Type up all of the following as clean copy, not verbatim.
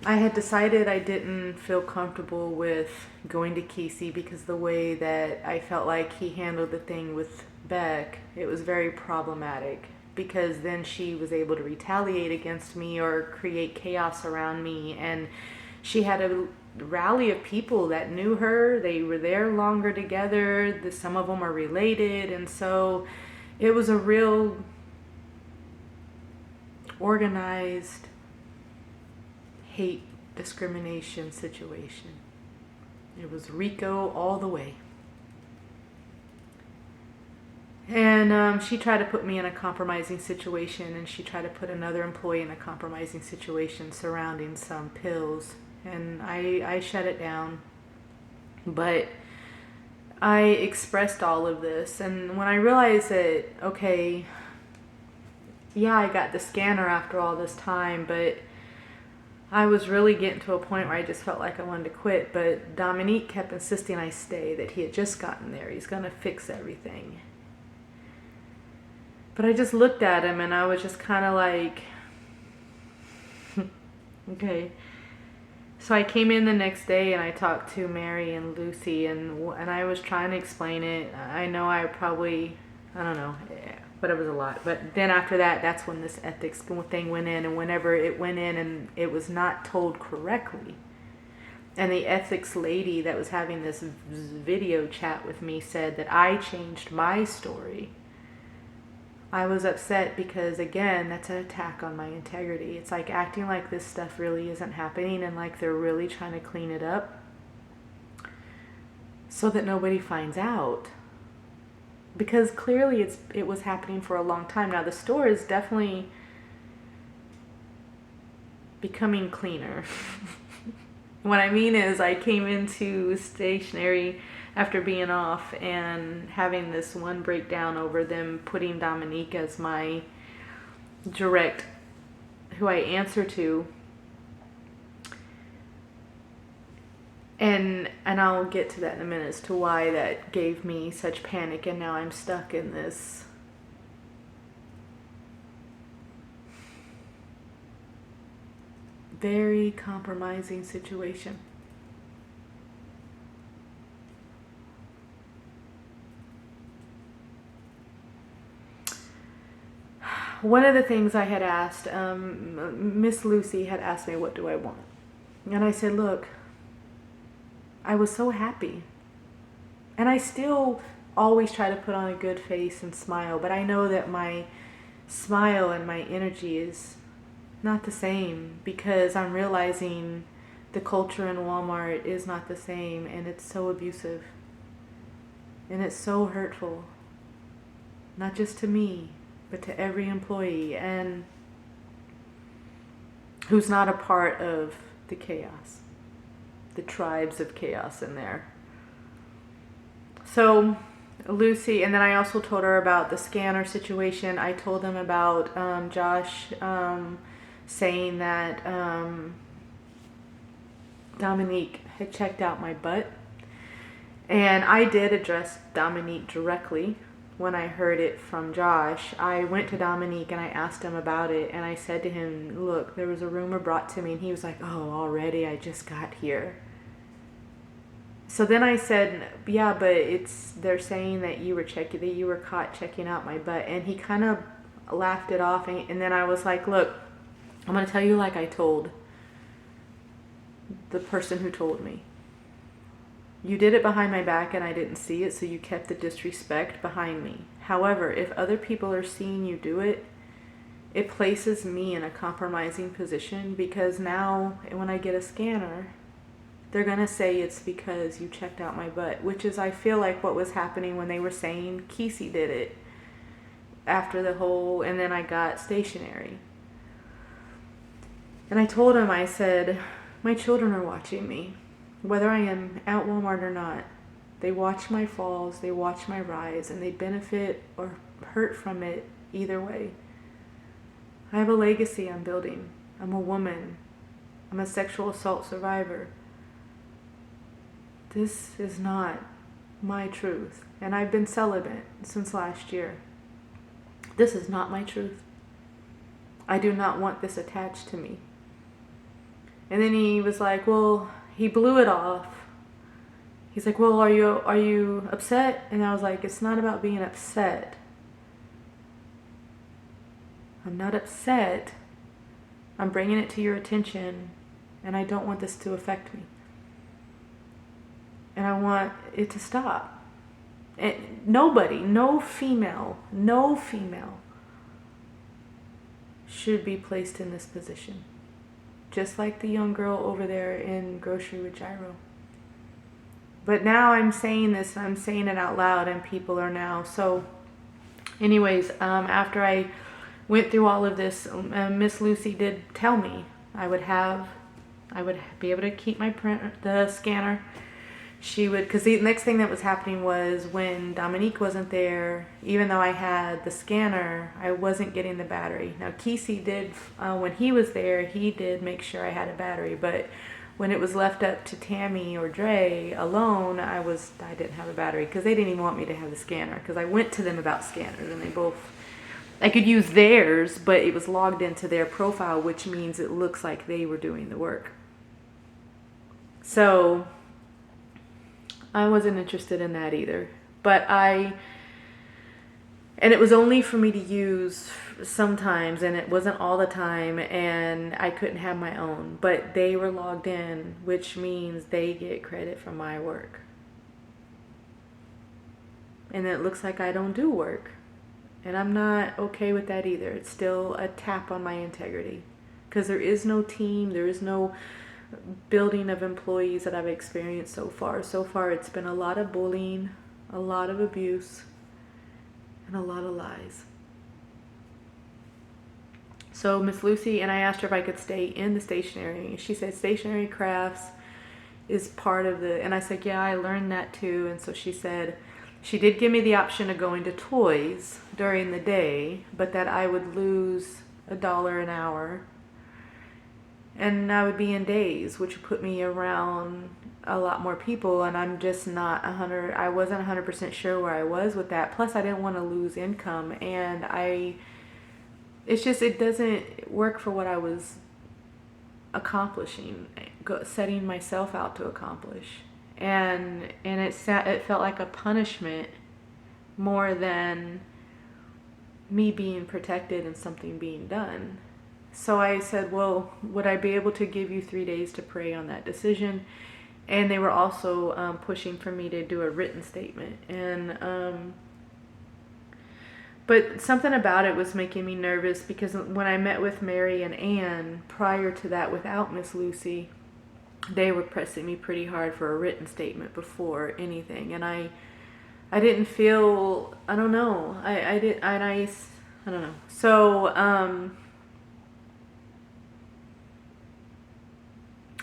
I had decided I didn't feel comfortable with going to Kesey because the way that I felt like he handled the thing with Beck, it was very problematic because then she was able to retaliate against me or create chaos around me. And she had a rally of people that knew her. They were there longer together. Some of them are related. And so it was a real organized hate discrimination situation. It was Rico all the way. And she tried to put me in a compromising situation, and she tried to put another employee in a compromising situation surrounding some pills. And I shut it down. But I expressed all of this. And when I realized that, okay, yeah, I got the scanner after all this time, but I was really getting to a point where I just felt like I wanted to quit. But Dominique kept insisting I stay, that he had just gotten there. He's going to fix everything. But I just looked at him and I was just kind of like, okay. So I came in the next day and I talked to Mary and Lucy, and I was trying to explain it. I know I probably, I don't know, but it was a lot. But then after that, that's when this ethics thing went in. And whenever it went in and it was not told correctly, and the ethics lady that was having this video chat with me said that I changed my story, I was upset because, again, that's an attack on my integrity. It's like acting like this stuff really isn't happening and like they're really trying to clean it up so that nobody finds out. Because clearly it was happening for a long time. Now, the store is definitely becoming cleaner. What I mean is I came into stationery after being off and having this one breakdown over them putting Dominique as my direct, who I answer to. And I'll get to that in a minute as to why that gave me such panic, and now I'm stuck in this very compromising situation. One of the things I had asked, Miss Lucy had asked me, what do I want? And I said, look, I was so happy. And I still always try to put on a good face and smile, but I know that my smile and my energy is not the same because I'm realizing the culture in Walmart is not the same, and it's so abusive. And it's so hurtful. Not just to me, but to every employee and who's not a part of the chaos, the tribes of chaos in there. So Lucy, and then I also told her about the scanner situation. I told them about Josh saying that Dominique had checked out my butt. And I did address Dominique directly when I heard it from Josh. I went to Dominique and I asked him about it, and I said to him, look, there was a rumor brought to me, and he was like, oh, already? I just got here. So then I said, yeah, but they're saying that you were caught checking out my butt. And he kind of laughed it off, and then I was like, look, I'm going to tell you like I told the person who told me. You did it behind my back and I didn't see it, so you kept the disrespect behind me. However, if other people are seeing you do it, it places me in a compromising position because now when I get a scanner, they're going to say it's because you checked out my butt, which is, I feel like, what was happening when they were saying Kesey did it after the whole, and then I got stationary. And I told him, I said, my children are watching me. Whether I am at Walmart or not, they watch my falls, they watch my rise, and they benefit or hurt from it either way. I have a legacy I'm building. I'm a woman. I'm a sexual assault survivor. This is not my truth. And I've been celibate since last year. This is not my truth. I do not want this attached to me. And then he was like, well, he blew it off. He's like, well, are you upset? And I was like, it's not about being upset. I'm not upset. I'm bringing it to your attention, and I don't want this to affect me. And I want it to stop. And nobody, no female should be placed in this position. Just like the young girl over there in Grocery with Gyro. But now I'm saying this, and I'm saying it out loud, and people are now. So anyways, after I went through all of this, Miss Lucy did tell me I would be able to keep my the scanner. She would, because the next thing that was happening was when Dominique wasn't there, even though I had the scanner, I wasn't getting the battery. Now Kesey did, when he was there, he did make sure I had a battery, but when it was left up to Tammy or Dre alone, I didn't have a battery, because they didn't even want me to have the scanner, because I went to them about scanners, and I could use theirs, but it was logged into their profile, which means it looks like they were doing the work. So I wasn't interested in that either. And it was only for me to use sometimes, and it wasn't all the time, and I couldn't have my own. But they were logged in, which means they get credit for my work. And it looks like I don't do work. And I'm not okay with that either. It's still a tap on my integrity. Because there is no team, there is no building of employees that I've experienced so far. So far it's been a lot of bullying, a lot of abuse, and a lot of lies. So Miss Lucy, and I asked her if I could stay in the stationery. She said stationery crafts is part of and I said, yeah, I learned that too. And so she said, she did give me the option of going to toys during the day, but that I would lose $1 an hour. And I would be in days, which would put me around a lot more people, and I'm just not I wasn't 100% sure where I was with that. Plus I didn't want to lose income, and it doesn't work for what I was accomplishing, setting myself out to accomplish. And it felt like a punishment more than me being protected and something being done. So I said, well, would I be able to give you 3 days to pray on that decision? And they were also pushing for me to do a written statement. But something about it was making me nervous, because when I met with Mary and Ann prior to that without Miss Lucy, they were pressing me pretty hard for a written statement before anything. And I didn't feel, I don't know. I don't know. So,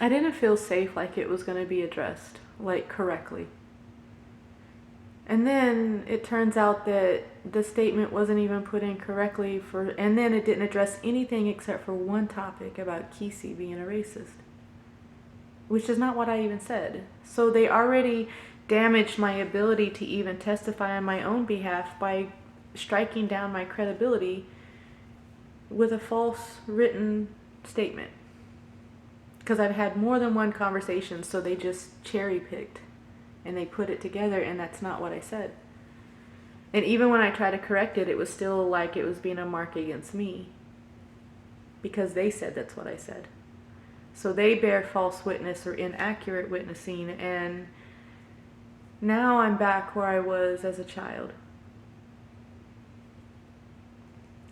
I didn't feel safe, like it was going to be addressed, like, correctly. And then it turns out that the statement wasn't even put in correctly and then it didn't address anything except for one topic about Kesey being a racist, which is not what I even said. So they already damaged my ability to even testify on my own behalf by striking down my credibility with a false written statement. Because I've had more than one conversation, so they just cherry picked and they put it together, and that's not what I said. And even when I tried to correct it, it was still like it was being a mark against me, because they said that's what I said. So they bear false witness or inaccurate witnessing, and now I'm back where I was as a child.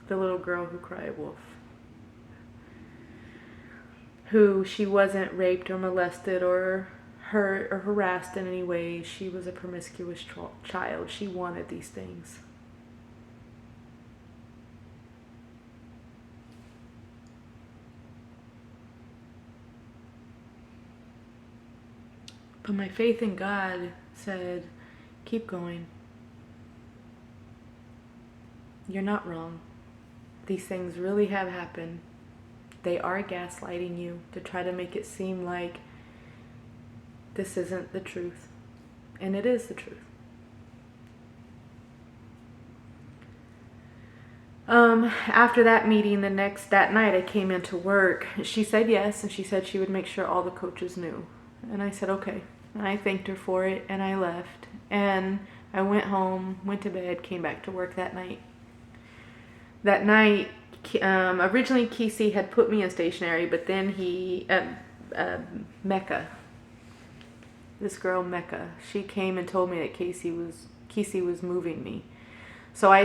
The little girl who cried wolf. Who she wasn't raped or molested or hurt or harassed in any way. She was a promiscuous child. She wanted these things. But my faith in God said, keep going. You're not wrong. These things really have happened. They are gaslighting you to try to make it seem like this isn't the truth. And it is the truth. After that meeting, that night I came into work. She said yes, and she said she would make sure all the coaches knew. And I said okay. And I thanked her for it, and I left. And I went home, went to bed, came back to work that night. That night, originally Kesey had put me in stationary, but then Mecca, this girl Mecca, she came and told me that Kesey was moving me. So I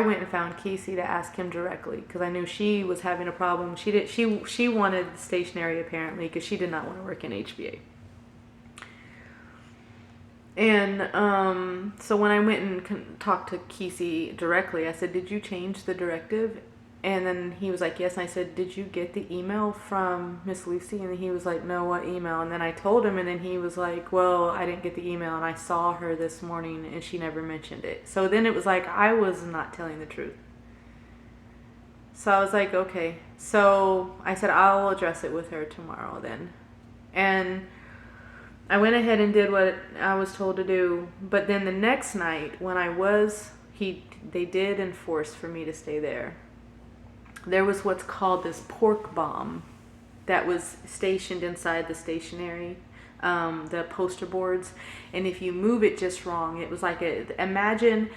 went and found Kesey to ask him directly, because I knew she was having a problem. She wanted stationary apparently, because she did not want to work in HBA. And so when I went and talked to Kesey directly, I said, "Did you change the directive?" And then he was like, "Yes." And I said, "Did you get the email from Miss Lucy?" And he was like, "No, what email?" And then I told him, and then he was like, "Well, I didn't get the email, and I saw her this morning, and she never mentioned it." So then it was like I was not telling the truth. So I was like, okay. So I said, I'll address it with her tomorrow then. And I went ahead and did what I was told to do. But then the next night, when they did enforce for me to stay there. There was what's called this pork bomb that was stationed inside the stationary, the poster boards. And if you move it just wrong, it was like imagine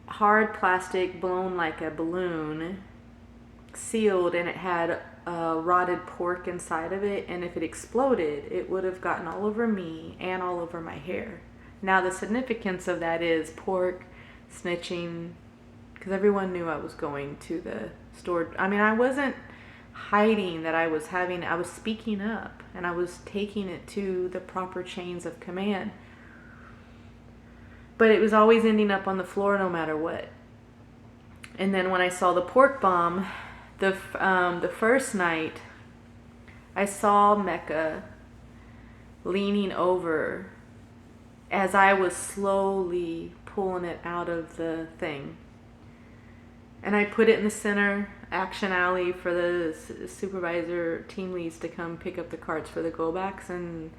hard plastic blown like a balloon, sealed, and it had rotted pork inside of it, and if it exploded, it would have gotten all over me and all over my hair. Now the significance of that is pork, snitching, because everyone knew I was going to the store. I mean, I wasn't hiding that I was speaking up, and I was taking it to the proper chains of command. But it was always ending up on the floor no matter what. And then when I saw the pork bomb, the first night, I saw Mecca leaning over as I was slowly pulling it out of the thing. And I put it in the center action alley for the supervisor team leads to come pick up the carts for the go backs. And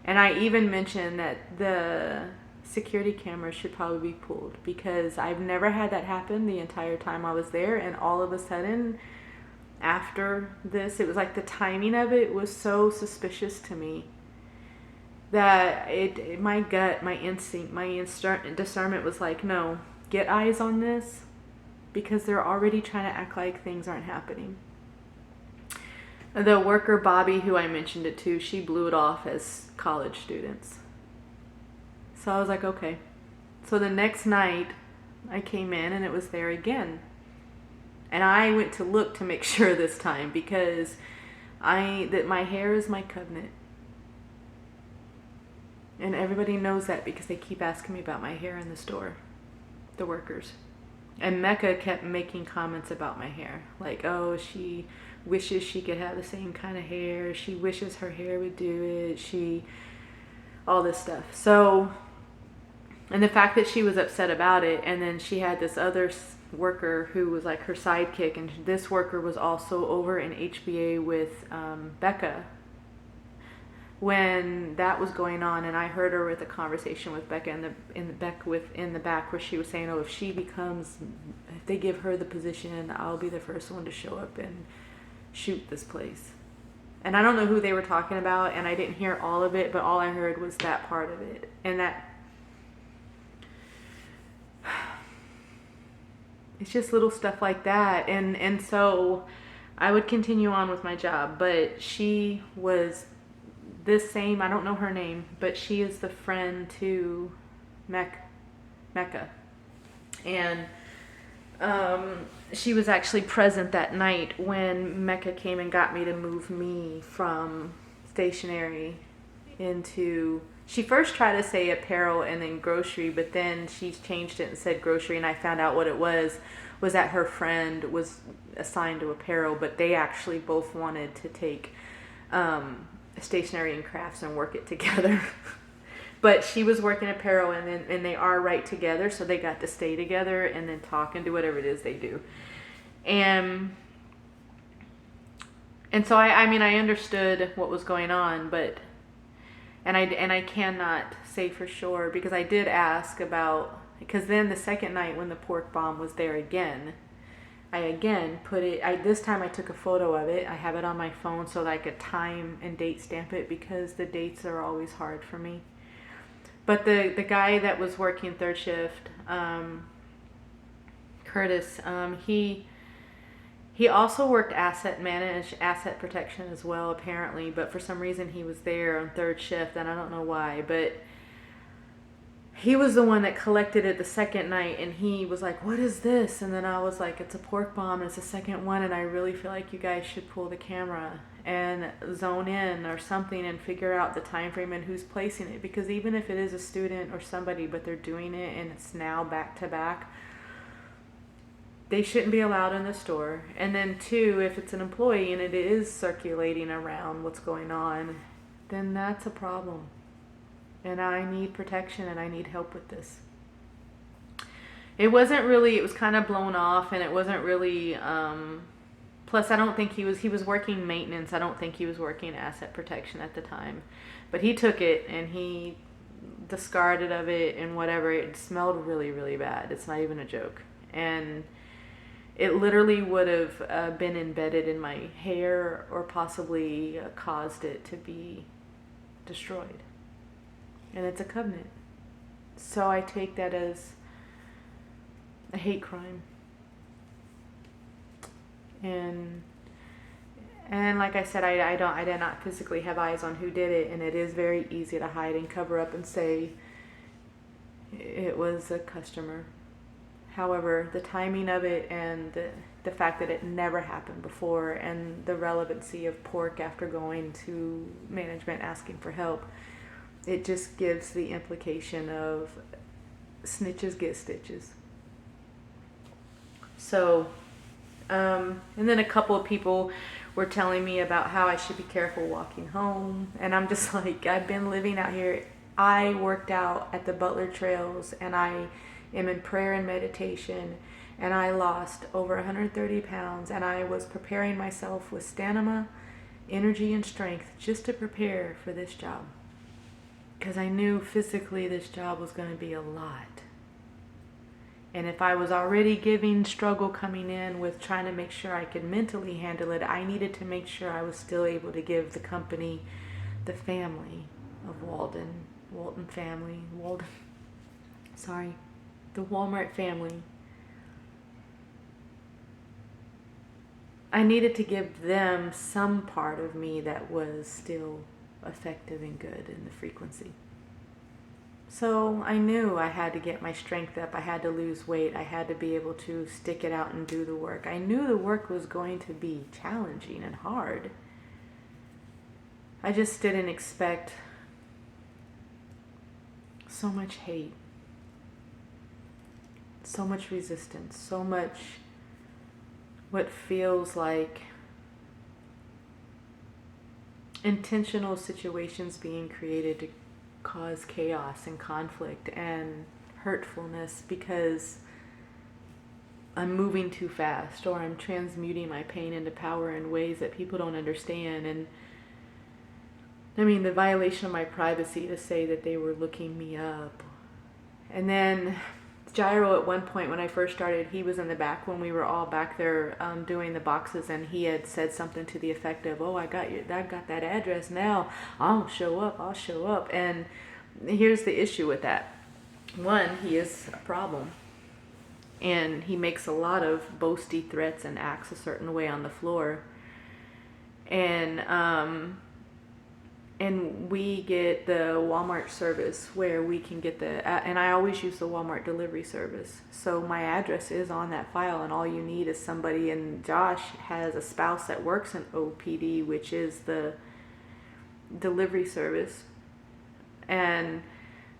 I even mentioned that the security cameras should probably be pulled, because I've never had that happen the entire time I was there. And all of a sudden, after this, it was like the timing of it was so suspicious to me that my gut, my instinct, my discernment was like, no, get eyes on this, because they're already trying to act like things aren't happening. The worker Bobby, who I mentioned it to, she blew it off as college students. So I was like, okay. So the next night I came in and it was there again. And I went to look to make sure this time, because that my hair is my covenant. And everybody knows that because they keep asking me about my hair in the store, the workers. And Mecca kept making comments about my hair. Like, oh, she wishes she could have the same kind of hair. She wishes her hair would do it. All this stuff. So, and the fact that she was upset about it, and then she had this other worker who was like her sidekick, and this worker was also over in HBA with Becca when that was going on. And I heard her with a conversation with Becca in the back where she was saying, oh, if they give her the position, I'll be the first one to show up and shoot this place. And I don't know who they were talking about, and I didn't hear all of it, but all I heard was that part of it. And that it's just little stuff like that. And so I would continue on with my job, but she was this same, I don't know her name, but she is the friend to Mecca. And she was actually present that night when Mecca came and got me to move me from stationary into... She first tried to say apparel and then grocery, but then she changed it and said grocery, and I found out what it was that her friend was assigned to apparel, but they actually both wanted to take stationery and crafts and work it together. But she was working apparel, and they are right together, so they got to stay together and then talk and do whatever it is they do. And so I mean I understood what was going on, but and I cannot say for sure, because I did ask about because then the second night when the pork bomb was there again, I again put it, this time I took a photo of it. I have it on my phone so that I could time and date stamp it, because the dates are always hard for me. But the guy that was working third shift, Curtis, he also worked asset protection as well, apparently. But for some reason he was there on third shift, and I don't know why. But he was the one that collected it the second night, and he was like, "What is this?" And then I was like, "It's a pork bomb. It's the second one, and I really feel like you guys should pull the camera and zone in or something and figure out the time frame and who's placing it, because even if it is a student or somebody, but they're doing it and it's now back to back, they shouldn't be allowed in the store. And then two, if it's an employee and it is circulating around what's going on, then that's a problem. And I need protection and I need help with this." It was kind of blown off, and it wasn't really, plus I don't think he was working maintenance. I don't think he was working asset protection at the time. But he took it and he discarded of it and whatever. It smelled really, really bad. It's not even a joke. And it literally would have been embedded in my hair or possibly caused it to be destroyed. And it's a covenant. So I take that as a hate crime. And like I said, I did not physically have eyes on who did it, and it is very easy to hide and cover up and say it was a customer. However, the timing of it and the fact that it never happened before, and the relevancy of pork after going to management asking for help, it just gives the implication of snitches get stitches. So, and then a couple of people were telling me about how I should be careful walking home. And I'm just like, I've been living out here. I worked out at the Butler Trails, and I am in prayer and meditation, and I lost over 130 pounds, and I was preparing myself with stamina, energy, and strength just to prepare for this job. Because I knew physically this job was going to be a lot. And if I was already giving struggle coming in with trying to make sure I could mentally handle it, I needed to make sure I was still able to give the company, the family of Walton family, the Walmart family, I needed to give them some part of me that was still effective and good in the frequency. So I knew I had to get my strength up. I had to lose weight. I had to be able to stick it out and do the work. I knew the work was going to be challenging and hard. I just didn't expect so much hate, so much resistance, so much what feels like intentional situations being created to cause chaos and conflict and hurtfulness because I'm moving too fast, or I'm transmuting my pain into power in ways that people don't understand. And I mean, the violation of my privacy to say that they were looking me up. And then Gyro, at one point when I first started, he was in the back when we were all back there doing the boxes, and he had said something to the effect of, "Oh, I got that address now. I'll show up." And here's the issue with that. One, he is a problem, and he makes a lot of boasty threats and acts a certain way on the floor. And we get the Walmart service where we can get and I always use the Walmart delivery service. So my address is on that file, and all you need is somebody, and Josh has a spouse that works in OPD, which is the delivery service. And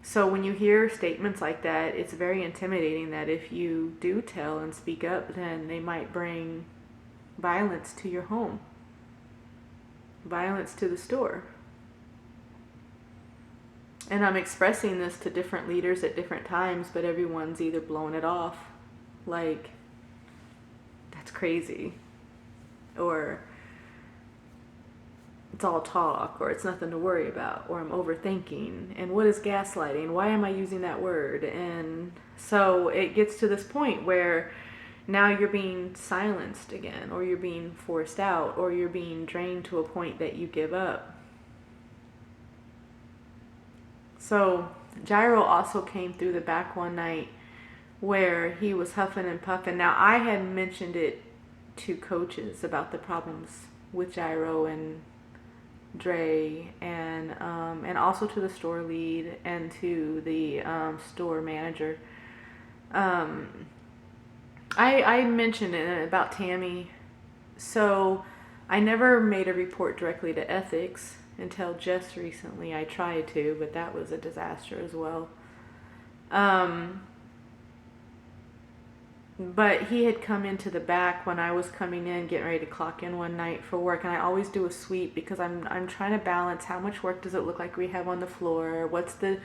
so when you hear statements like that, it's very intimidating that if you do tell and speak up, then they might bring violence to your home, violence to the store. And I'm expressing this to different leaders at different times, but everyone's either blowing it off like, that's crazy, or it's all talk, or it's nothing to worry about, or I'm overthinking. And what is gaslighting? Why am I using that word? And so it gets to this point where now you're being silenced again, or you're being forced out, or you're being drained to a point that you give up. So Gyro also came through the back one night where he was huffing and puffing. Now, I had mentioned it to coaches about the problems with Gyro and Dre, and also to the store lead and to the store manager. I mentioned it about Tammy. So I never made a report directly to ethics until just recently. I tried to, but that was a disaster as well. But he had come into the back when I was coming in, getting ready to clock in one night for work, and I always do a sweep because I'm trying to balance how much work does it look like we have on the floor, what's the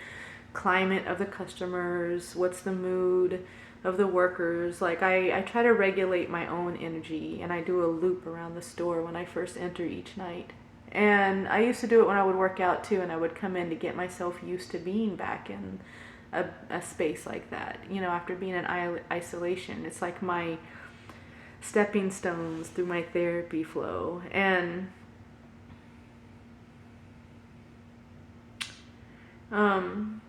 climate of the customers, what's the mood of the workers. Like I try to regulate my own energy, and I do a loop around the store when I first enter each night. And I used to do it when I would work out too, and I would come in to get myself used to being back in a space like that, you know, after being in isolation. It's like my stepping stones through my therapy flow. And when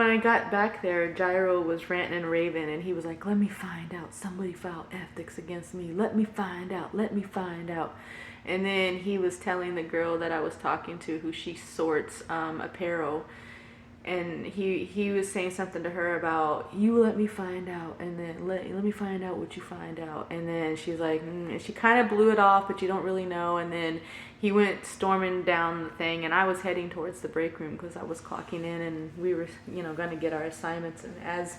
I got back there, Gyro was ranting and raving, and he was like, let me find out, somebody filed ethics against me, let me find out. And then he was telling the girl that I was talking to, who she sorts apparel, and he was saying something to her about, you let me find out, and then let me find out what you find out. And then she's like, and she kind of blew it off, but you don't really know. And then he went storming down the thing, and I was heading towards the break room because I was clocking in, and we were, you know, going to get our assignments. And as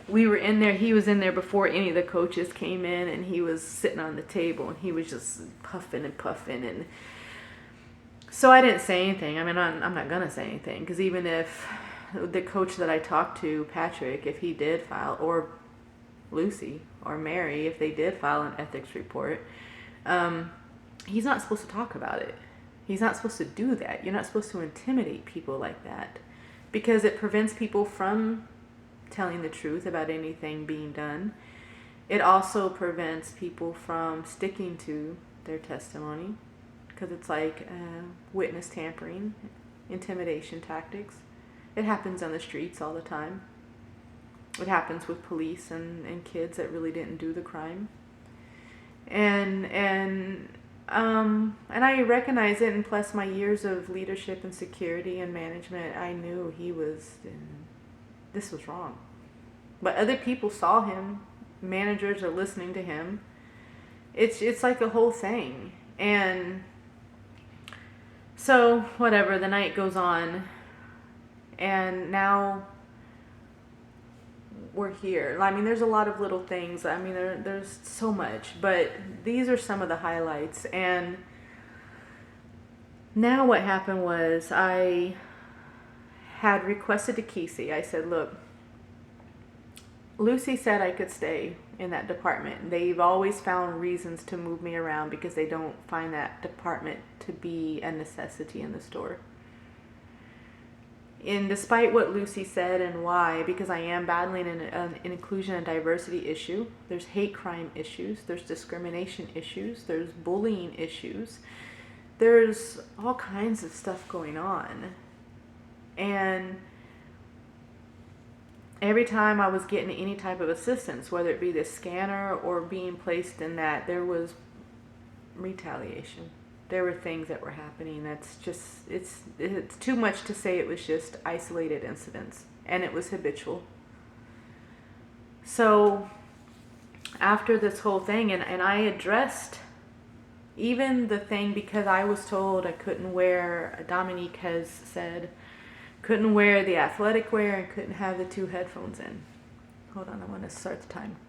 we were in there, he was in there before any of the coaches came in, and he was sitting on the table, and he was just puffing and puffing. And so I didn't say anything. I mean, I'm not going to say anything, because even if the coach that I talked to, Patrick, if he did file, or Lucy or Mary, if they did file an ethics report, he's not supposed to talk about it. He's not supposed to do that. You're not supposed to intimidate people like that, because it prevents people from telling the truth about anything being done. It also prevents people from sticking to their testimony, because it's like witness tampering, intimidation tactics. It happens on the streets all the time. It happens with police and kids that really didn't do the crime. And I recognize it, and plus my years of leadership and security and management, I knew this was wrong. But other people saw him. Managers are listening to him. It's like a whole thing. And so whatever, the night goes on, and now we're here. I mean, there's a lot of little things. I mean, there's so much, but these are some of the highlights. And now what happened was, I had requested to Kesey. I said, look, Lucy said I could stay in that department. They've always found reasons to move me around because they don't find that department to be a necessity in the store. And despite what Lucy said and why, because I am battling an inclusion and diversity issue, there's hate crime issues, there's discrimination issues, there's bullying issues, there's all kinds of stuff going on. And every time I was getting any type of assistance, whether it be the scanner or being placed in that, there was retaliation. There were things that were happening that's just, it's too much to say it was just isolated incidents, and it was habitual. So after this whole thing, and I addressed even the thing, because I was told I couldn't wear, Dominique has said, couldn't wear the athletic wear and couldn't have the 2 headphones in. Hold on, I want to start the time.